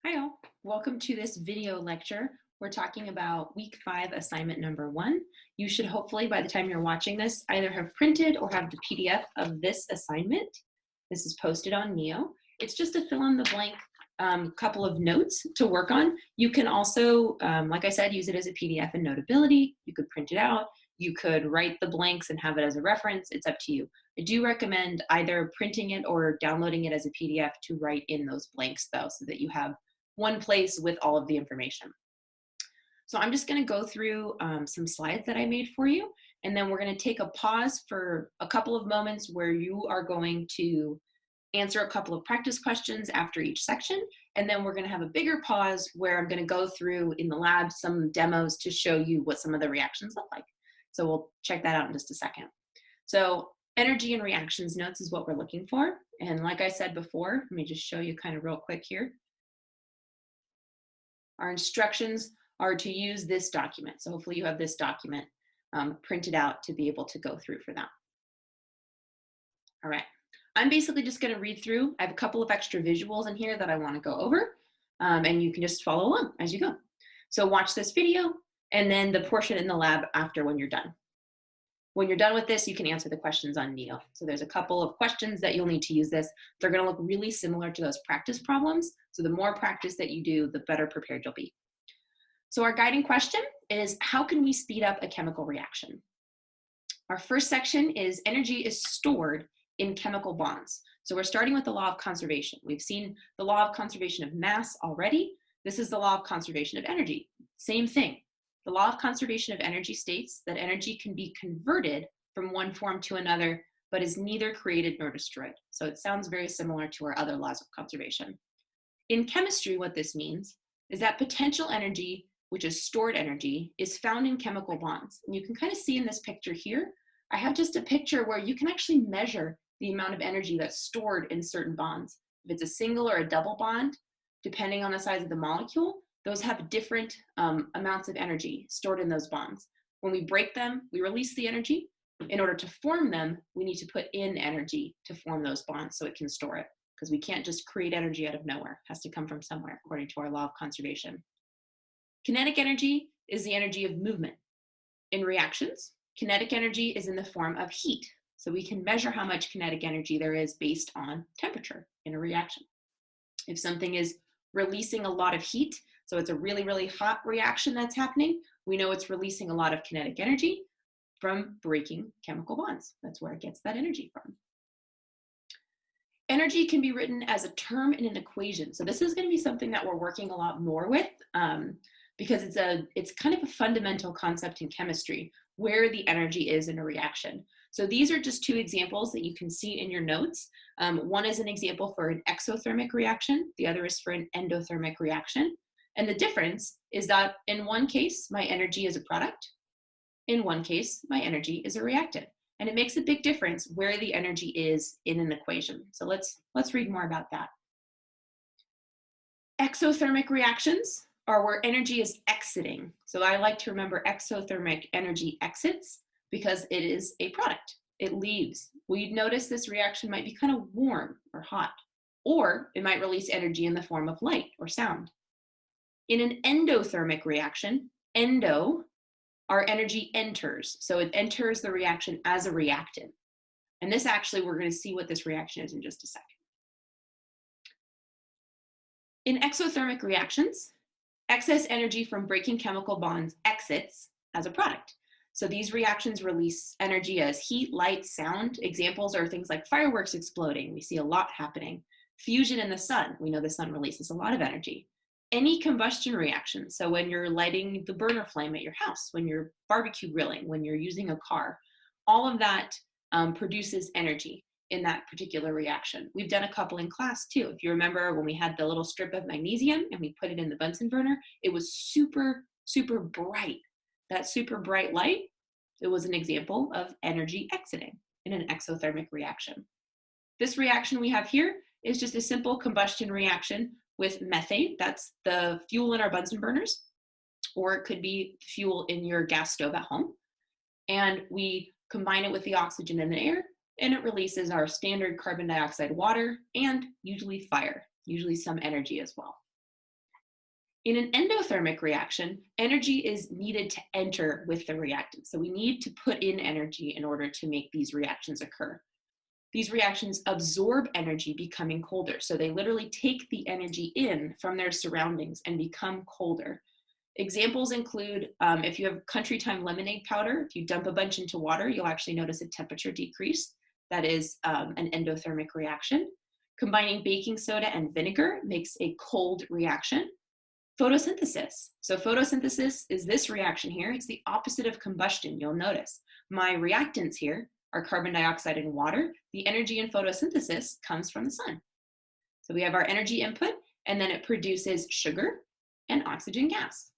Hi all, welcome to this video lecture. We're talking about week 5 assignment number 1. You should hopefully by the time you're watching this either have printed or have the PDF of this assignment. This is posted on Neo. It's just a fill in the blank couple of notes to work on. You can also, like I said, use it as a PDF in Notability. You could print it out. You could write the blanks and have it as a reference. It's up to you. I do recommend either printing it or downloading it as a PDF to write in those blanks though, so that you have one place with all of the information. So I'm just going to go through some slides that I made for you, and then we're going to take a pause for a couple of moments where you are going to answer a couple of practice questions after each section, and then we're going to have a bigger pause where I'm going to go through in the lab some demos to show you what some of the reactions look like. So we'll check that out in just a second. So energy and reactions notes is what we're looking for, and like I said before, let me just show you kind of real quick here. Our instructions are to use this document. So hopefully you have this document printed out to be able to go through for that. All right, I'm basically just gonna read through. I have a couple of extra visuals in here that I wanna go over, and you can just follow along as you go. So watch this video and then the portion in the lab after when you're done. When you're done with this, you can answer the questions on Neo. So there's a couple of questions that you'll need to use this. They're gonna look really similar to those practice problems. So the more practice that you do, the better prepared you'll be. So our guiding question is, how can we speed up a chemical reaction? Our first section is energy is stored in chemical bonds. So we're starting with the law of conservation. We've seen the law of conservation of mass already. This is the law of conservation of energy. Same thing. The law of conservation of energy states that energy can be converted from one form to another, but is neither created nor destroyed. So it sounds very similar to our other laws of conservation. In chemistry, what this means is that potential energy, which is stored energy, is found in chemical bonds. And you can kind of see in this picture here, I have just a picture where you can actually measure the amount of energy that's stored in certain bonds. If it's a single or a double bond, depending on the size of the molecule, those have different amounts of energy stored in those bonds. When we break them, we release the energy. In order to form them, we need to put in energy to form those bonds so it can store it, because we can't just create energy out of nowhere. It has to come from somewhere, according to our law of conservation. Kinetic energy is the energy of movement. In reactions, kinetic energy is in the form of heat. So we can measure how much kinetic energy there is based on temperature in a reaction. If something is releasing a lot of heat, so it's a really, really hot reaction that's happening, we know it's releasing a lot of kinetic energy from breaking chemical bonds. That's where it gets that energy from. Energy can be written as a term in an equation. So this is going to be something that we're working a lot more with because it's kind of a fundamental concept in chemistry, where the energy is in a reaction. So these are just two examples that you can see in your notes. One is an example for an exothermic reaction. The other is for an endothermic reaction. And the difference is that in one case, my energy is a product. In one case, my energy is a reactant. And it makes a big difference where the energy is in an equation. So let's read more about that. Exothermic reactions are where energy is exiting. So I like to remember exothermic energy exits because it is a product. It leaves. Well, you'd notice this reaction might be kind of warm or hot, or it might release energy in the form of light or sound. In an endothermic reaction, endo, our energy enters. So it enters the reaction as a reactant. And this actually, we're going to see what this reaction is in just a second. In exothermic reactions, excess energy from breaking chemical bonds exits as a product. So these reactions release energy as heat, light, sound. Examples are things like fireworks exploding. We see a lot happening. Fusion in the sun. We know the sun releases a lot of energy. Any combustion reaction, so when you're lighting the burner flame at your house, when you're barbecue grilling, when you're using a car, all of that produces energy in that particular reaction. We've done a couple in class too. If you remember when we had the little strip of magnesium and we put it in the Bunsen burner, it was super, super bright. That super bright light, it was an example of energy exiting in an exothermic reaction. This reaction we have here is just a simple combustion reaction with methane. That's the fuel in our Bunsen burners, or it could be fuel in your gas stove at home. And we combine it with the oxygen in the air, and it releases our standard carbon dioxide, water, and usually fire, usually some energy as well. In an endothermic reaction, energy is needed to enter with the reactant. So we need to put in energy in order to make these reactions occur. These reactions absorb energy, becoming colder. So they literally take the energy in from their surroundings and become colder. Examples include if you have country time lemonade powder, if you dump a bunch into water, you'll actually notice a temperature decrease. That is an endothermic reaction. Combining baking soda and vinegar makes a cold reaction. Photosynthesis. So photosynthesis is this reaction here. It's the opposite of combustion, you'll notice. My reactants here are carbon dioxide and water. The energy in photosynthesis comes from the sun. So we have our energy input, and then it produces sugar and oxygen gas.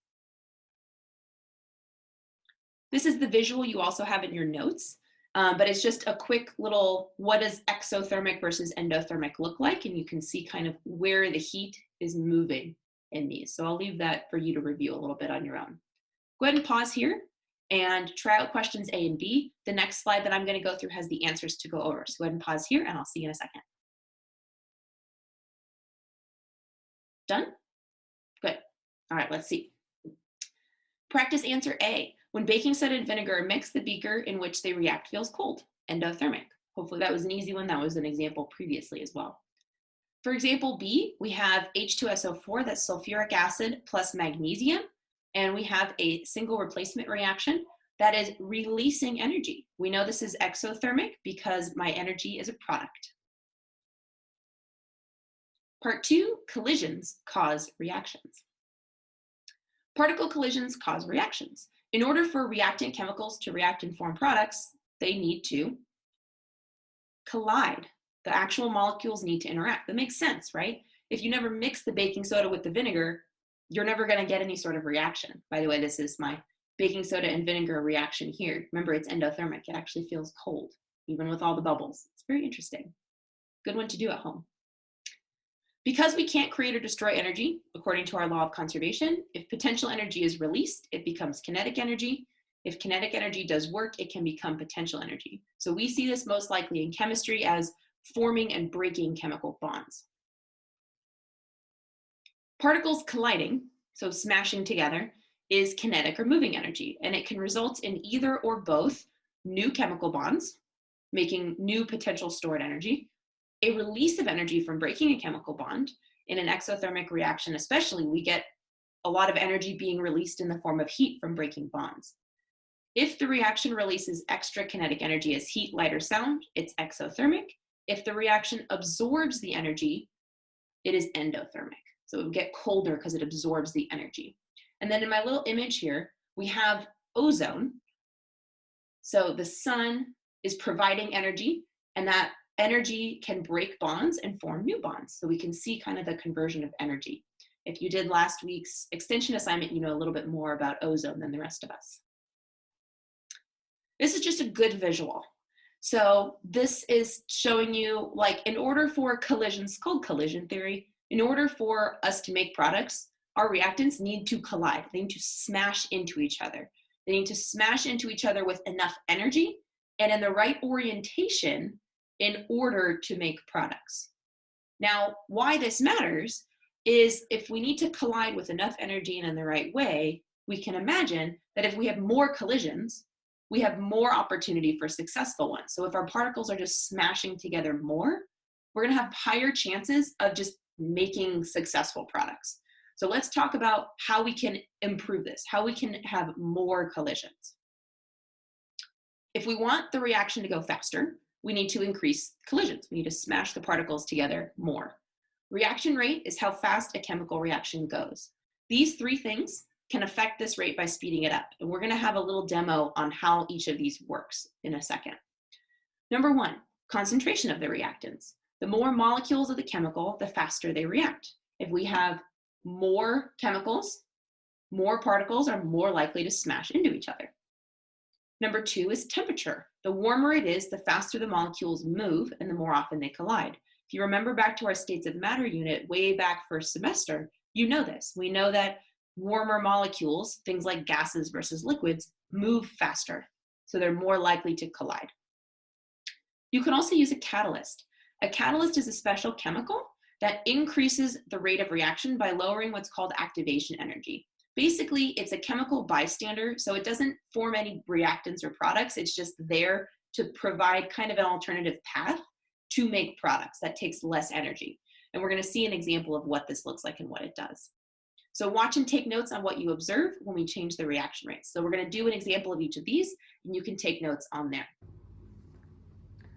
This is the visual you also have in your notes, but it's just a quick little, what does exothermic versus endothermic look like? And you can see kind of where the heat is moving in these. So I'll leave that for you to review a little bit on your own. Go ahead and pause here and try out questions A and B. The next slide that I'm going to go through has the answers to go over. So go ahead and pause here and I'll see you in a second. Done? Good. All right, let's see. Practice answer A. When baking soda and vinegar are mixed, the beaker in which they react feels cold. Endothermic. Hopefully that was an easy one. That was an example previously as well. For example B, we have H2SO4, that's sulfuric acid plus magnesium, and we have a single replacement reaction that is releasing energy. We know this is exothermic because my energy is a product. Part 2, collisions cause reactions. Particle collisions cause reactions. In order for reactant chemicals to react and form products, they need to collide. The actual molecules need to interact. That makes sense, right? If you never mix the baking soda with the vinegar, you're never going to get any sort of reaction. By the way, this is my baking soda and vinegar reaction here. Remember, it's endothermic. It actually feels cold, even with all the bubbles. It's very interesting. Good one to do at home. Because we can't create or destroy energy, according to our law of conservation, if potential energy is released, it becomes kinetic energy. If kinetic energy does work, it can become potential energy. So we see this most likely in chemistry as forming and breaking chemical bonds. Particles colliding, so smashing together, is kinetic or moving energy, and it can result in either or both new chemical bonds, making new potential stored energy, a release of energy from breaking a chemical bond. In an exothermic reaction especially, we get a lot of energy being released in the form of heat from breaking bonds. If the reaction releases extra kinetic energy as heat, light, or sound, it's exothermic. If the reaction absorbs the energy, it is endothermic. So it would get colder because it absorbs the energy. And then in my little image here, we have ozone. So the sun is providing energy, and that energy can break bonds and form new bonds. So we can see kind of the conversion of energy. If you did last week's extension assignment, you know a little bit more about ozone than the rest of us. This is just a good visual. So this is showing you, like, in order for collisions, called collision theory, in order for us to make products, our reactants need to collide. They need to smash into each other. They need to smash into each other with enough energy and in the right orientation in order to make products. Now, why this matters is if we need to collide with enough energy and in the right way, we can imagine that if we have more collisions, we have more opportunity for successful ones. So if our particles are just smashing together more, we're gonna have higher chances of just making successful products. So let's talk about how we can improve this, how we can have more collisions. If we want the reaction to go faster, we need to increase collisions. We need to smash the particles together more. Reaction rate is how fast a chemical reaction goes. These three things can affect this rate by speeding it up. And we're gonna have a little demo on how each of these works in a second. Number one, concentration of the reactants. The more molecules of the chemical, the faster they react. If we have more chemicals, more particles are more likely to smash into each other. Number two is temperature. The warmer it is, the faster the molecules move and the more often they collide. If you remember back to our states of matter unit way back first semester, you know this. We know that warmer molecules, things like gases versus liquids, move faster. So they're more likely to collide. You can also use a catalyst. A catalyst is a special chemical that increases the rate of reaction by lowering what's called activation energy. Basically, it's a chemical bystander, so it doesn't form any reactants or products. It's just there to provide kind of an alternative path to make products that takes less energy. And we're going to see an example of what this looks like and what it does. So watch and take notes on what you observe when we change the reaction rates. So we're going to do an example of each of these, and you can take notes on there.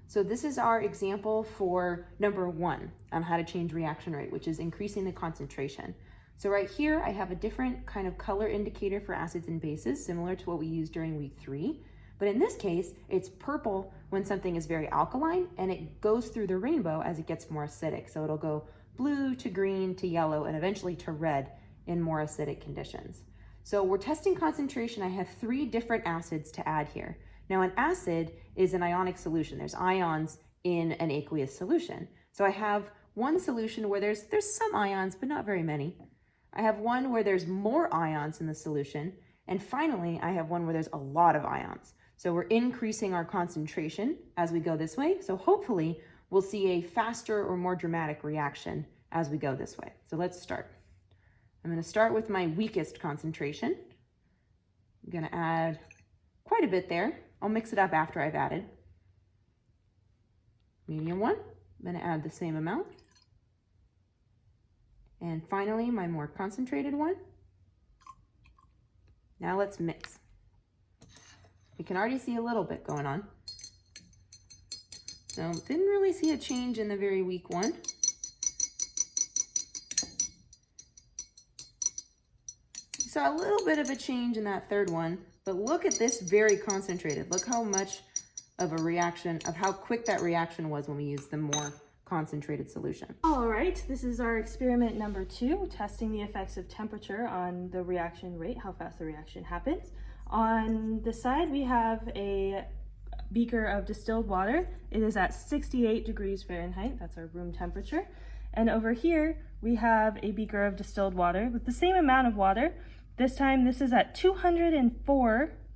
So this is our example for number 1 on how to change reaction rate, which is increasing the concentration. So right here, I have a different kind of color indicator for acids and bases, similar to what we used during week 3. But in this case, it's purple when something is very alkaline, and it goes through the rainbow as it gets more acidic. So it'll go blue to green to yellow and eventually to red in more acidic conditions. So we're testing concentration. I have 3 different acids to add here. Now an acid is an ionic solution. There's ions in an aqueous solution. So I have one solution where there's some ions, but not very many. I have one where there's more ions in the solution. And finally, I have one where there's a lot of ions. So we're increasing our concentration as we go this way. So hopefully we'll see a faster or more dramatic reaction as we go this way. So let's start. I'm going to start with my weakest concentration. I'm going to add quite a bit there. I'll mix it up after I've added. Medium one, I'm going to add the same amount. And finally, my more concentrated one. Now let's mix. You can already see a little bit going on. So didn't really see a change in the very weak one. Saw a little bit of a change in that third one, but look at this very concentrated. Look how much of a reaction, of how quick that reaction was when we used the more concentrated solution. All right, this is our experiment number 2, testing the effects of temperature on the reaction rate, how fast the reaction happens. On the side, we have a beaker of distilled water. It is at 68 degrees Fahrenheit, that's our room temperature. And over here, we have a beaker of distilled water with the same amount of water. This time, this is at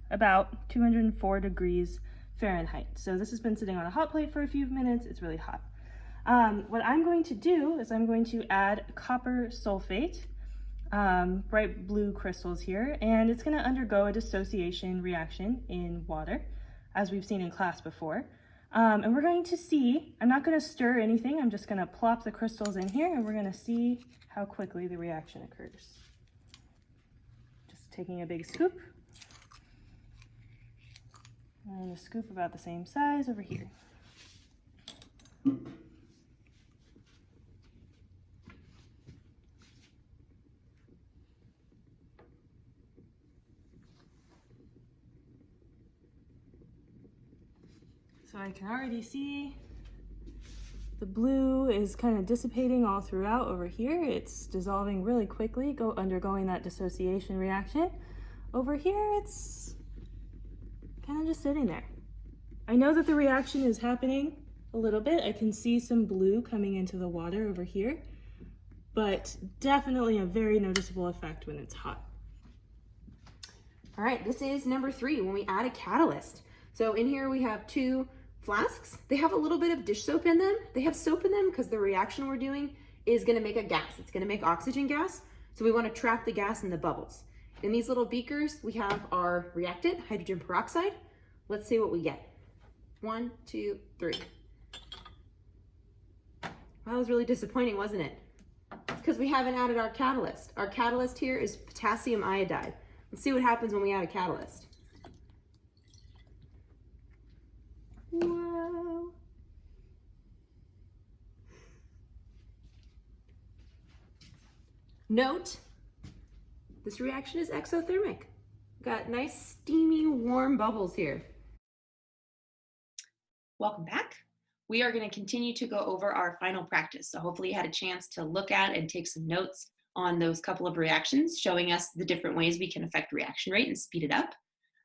about 204 degrees Fahrenheit. So this has been sitting on a hot plate for a few minutes. It's really hot. What I'm going to do is I'm going to add copper sulfate, bright blue crystals here, and it's going to undergo a dissociation reaction in water, as we've seen in class before. And we're going to see, I'm not going to stir anything, I'm just going to plop the crystals in here, and we're going to see how quickly the reaction occurs. Just taking a big scoop, and a scoop about the same size over here. So I can already see the blue is kind of dissipating all throughout over here. It's dissolving really quickly, undergoing that dissociation reaction. Over here, it's kind of just sitting there. I know that the reaction is happening a little bit. I can see some blue coming into the water over here, but definitely a very noticeable effect when it's hot. All right, this is number 3, when we add a catalyst. So in here we have 2 flasks. They have a little bit of dish soap in them. They have soap in them because the reaction we're doing is going to make a gas. It's going to make oxygen gas. So we want to trap the gas in the bubbles. In these little beakers, we have our reactant, hydrogen peroxide. Let's see what we get. 1, 2, 3. That was really disappointing, wasn't it? It's because we haven't added our catalyst. Our catalyst here is potassium iodide. Let's see what happens when we add a catalyst. Wow. Note, this reaction is exothermic. Got nice steamy warm bubbles here. Welcome back. We are going to continue to go over our final practice. So hopefully you had a chance to look at and take some notes on those couple of reactions, showing us the different ways we can affect reaction rate and speed it up.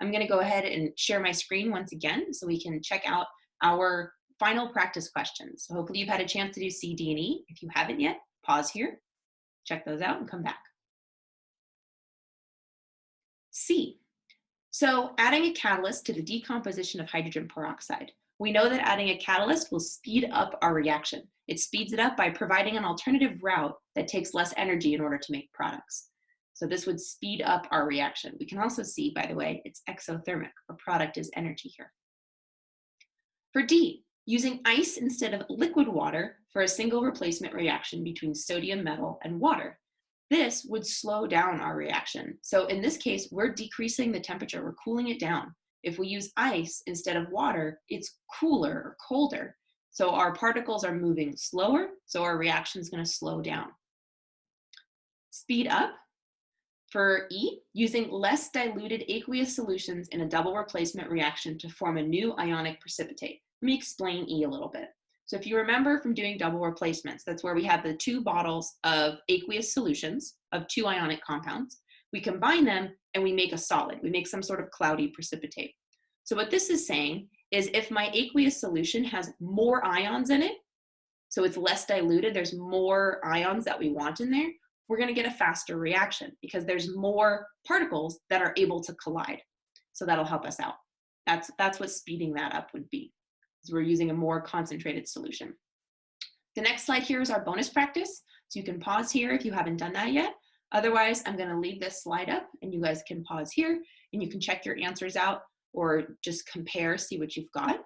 I'm going to go ahead and share my screen once again so we can check out our final practice questions. So hopefully you've had a chance to do C, D, and E. If you haven't yet, pause here, check those out, and come back. C. So adding a catalyst to the decomposition of hydrogen peroxide. We know that adding a catalyst will speed up our reaction. It speeds it up by providing an alternative route that takes less energy in order to make products. So this would speed up our reaction. We can also see, by the way, it's exothermic. Our product is energy here. For D, using ice instead of liquid water for a single replacement reaction between sodium metal and water. This would slow down our reaction. So in this case, we're decreasing the temperature, we're cooling it down. If we use ice instead of water, it's cooler or colder. So our particles are moving slower, so our reaction is going to slow down. Speed up. For E, using less diluted aqueous solutions in a double replacement reaction to form a new ionic precipitate. Let me explain E a little bit. So if you remember from doing double replacements, that's where we have the 2 bottles of aqueous solutions of 2 ionic compounds. We combine them and we make a solid. We make some sort of cloudy precipitate. So what this is saying is if my aqueous solution has more ions in it, so it's less diluted, there's more ions that we want in there, we're going to get a faster reaction because there's more particles that are able to collide. So that'll help us out. That's what speeding that up would be, because we're using a more concentrated solution. The next slide here is our bonus practice. So you can pause here if you haven't done that yet. Otherwise, I'm going to leave this slide up and you guys can pause here and you can check your answers out or just compare, see what you've got.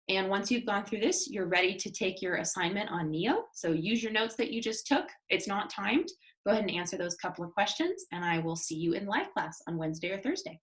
And once you've gone through this, you're ready to take your assignment on NEO. So use your notes that you just took. It's not timed. Go ahead and answer those couple of questions and I will see you in live class on Wednesday or Thursday.